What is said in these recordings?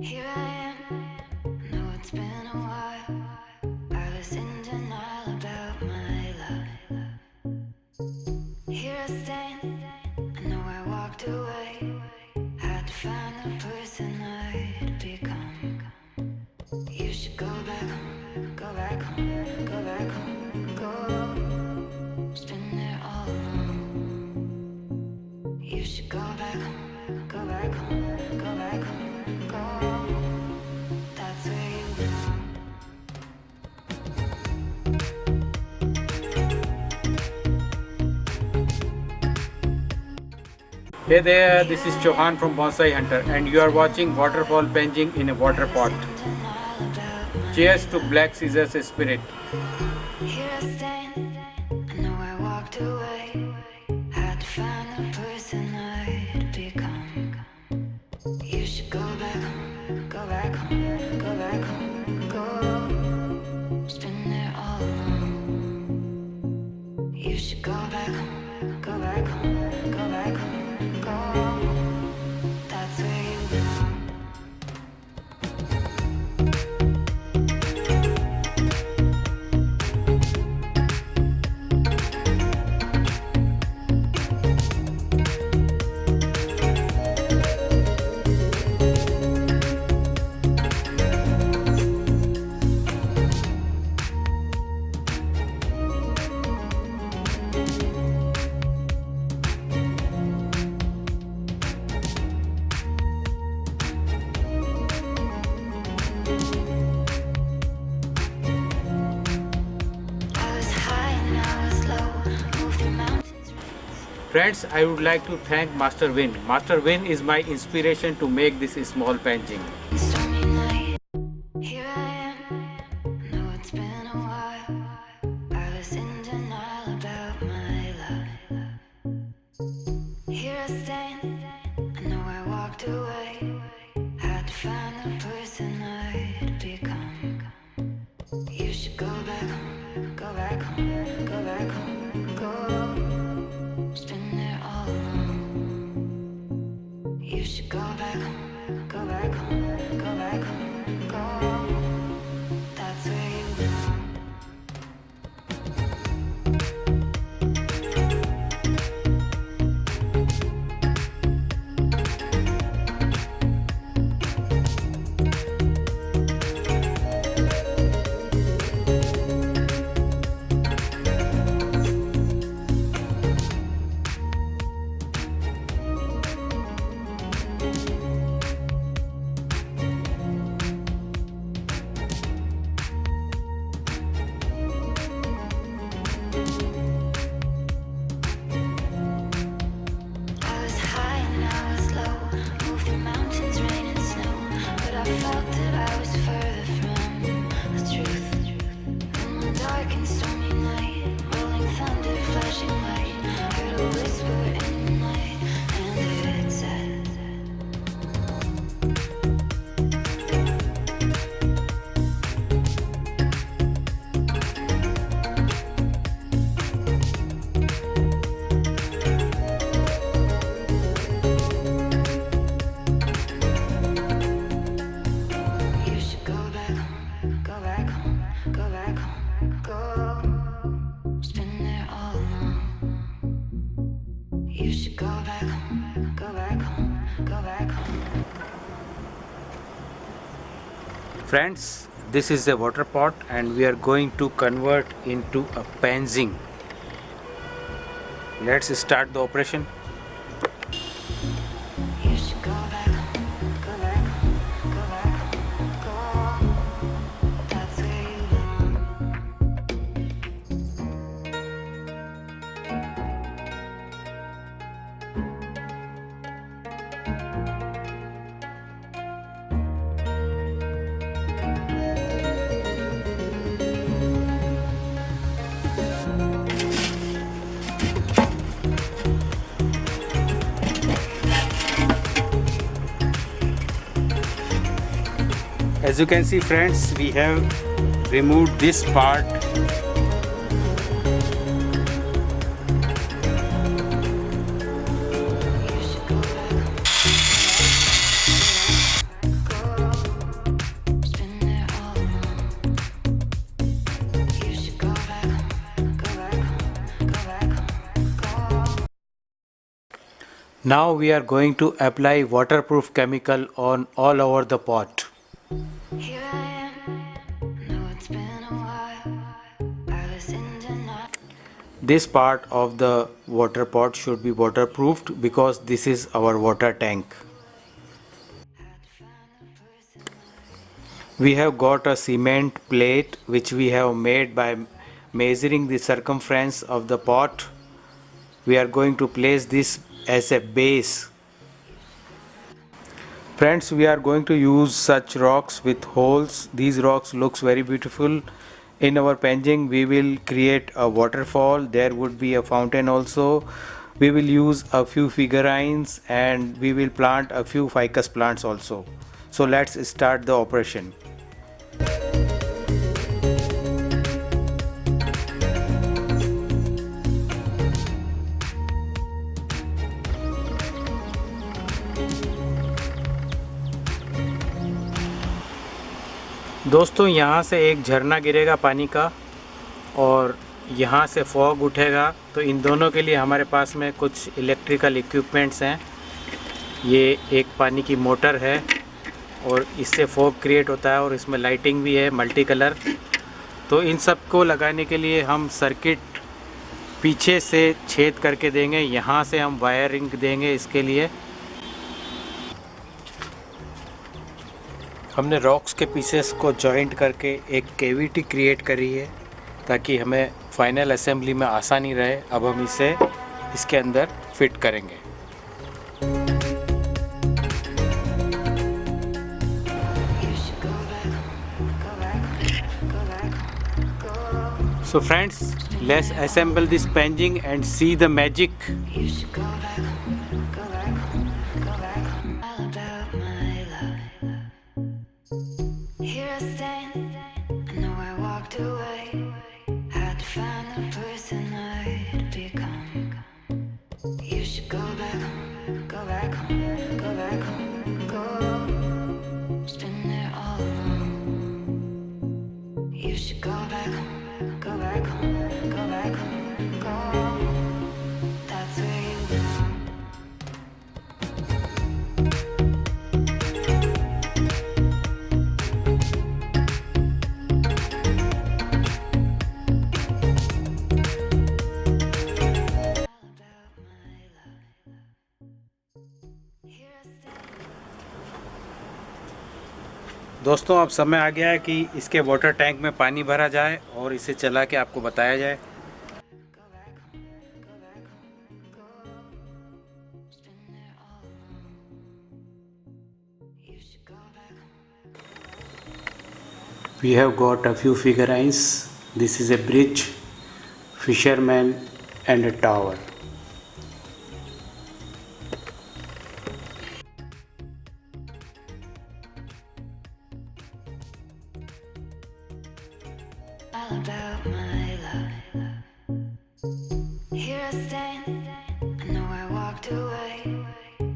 Here I am, know it's been a while. I was in denial about my life. Here I stand, I know I walked away. Had to find the person I'd become. You should go back home, go back home, go back home, go. Just been there all along. You should go back home, go back home, go back home, go. That's where you belong. Hey there, this is Chauhan from Bonsai Hunter and you are watching waterfall Penjing in a water pot. Cheers to Black Caesar's spirit. Here I stand, I know I walked away. Had to find the person I'd become. You should go back home, go back home, go back home, go. Just been there all along. You should go back home, go back home, go back home, go. That's where you belong. Friends, I would like to thank Master Win. Master Win is my inspiration to make this small Penjing. Stormy night, here I am. Know it's been a while. I was in denial about my life. Here I stand, I know I walked away. Had to find the person I'd become. You should go back home, go back home, go back home, go. Just been there all along. You should go back home, go back home, go back home, go. That's where you belong. I was high and I was low, moved through mountains, rain and snow, but I felt that I was further from the truth. In one dark and stormy night, rolling thunder, flashing light, heard a whisper in the night, and it said, you should go back home, go back home, go back home, go. Just been there all along. You should go back home, go back home, go back home. Friends, this is a water pot and we are going to convert into a Penjing. Let's start the operation. You should go back home, go back home, go back home, go. That's where you belong. As you can see friends, we have removed this part. You should go back home, go. Now we are going to apply waterproof chemical on all over the pot. Here I am. Know it's been a while. I was in denial. This part of the water pot should be waterproofed because this is our water tank. We have got a cement plate which we have made by measuring the circumference of the pot. We are going to place this as a base. Friends, we are going to use such rocks with holes. These rocks looks very beautiful. In our Penjing we will create a waterfall. There would be a fountain also. We will use a few figurines and we will plant a few ficus plants also. So let's start the operation. दोस्तों यहाँ से एक झरना गिरेगा पानी का और यहाँ से फॉग उठेगा, तो इन दोनों के लिए हमारे पास में कुछ इलेक्ट्रिकल इक्विपमेंट्स हैं। ये एक पानी की मोटर है और इससे फॉग क्रिएट होता है और इसमें लाइटिंग भी है मल्टी कलर। तो इन सब को लगाने के लिए हम सर्किट पीछे से छेद करके देंगे। यहाँ से हम वायरिंग देंगे इसके लिए। हमने रॉक्स के पीसेस को जॉइंट करके एक कैविटी क्रिएट करी है ताकि हमें फाइनल असेंबली में आसानी रहे। अब हम इसे इसके अंदर फिट करेंगे। So friends, let's assemble this Penjing and see the magic. You should go back home, go back home, go back home. All about my love. Here I stand, I know I walked away. Had to find the person I'd become. You should go back home, go back home, go back home, go. It's been there all along. You should go back home, go back home, go back home, go. That's where you belong. दोस्तों अब समय आ गया है कि इसके water tank में पानी भरा जाए और इसे चला के आपको बताया जाए। We have got a few figurines. This is a bridge, fisherman and a tower. All about my love. Here I stand, I know I walked away.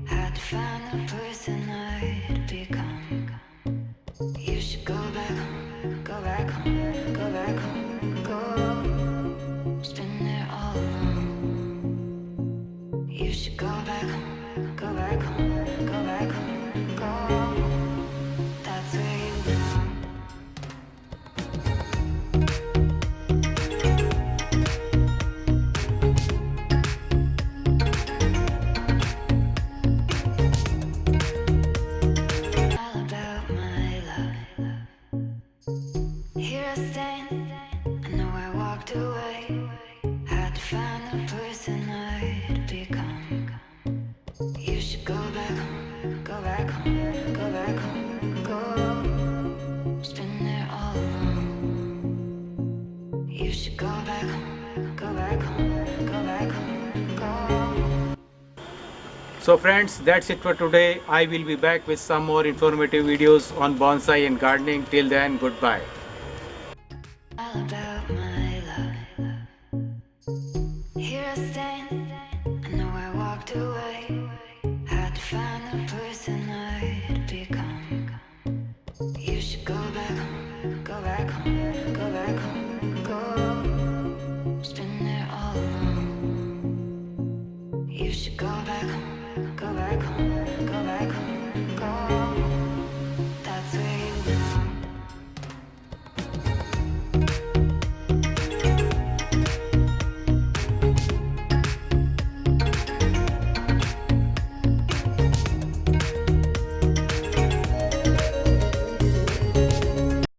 Had to find the person I'd become. You should go back home, go back home, go back home, go. It's been there all along. You should go back home, go back home, go back home, go. That's where you belong. All about my love. Here I stand, I know I walked away. Had to find the person I'd become. You should go back home, go back home, go back home, go. It's been there all along. You should go back home, go back home, go back home, go. So friends, that's it for today. I will be back with some more informative videos on bonsai and gardening. Till then, goodbye. All about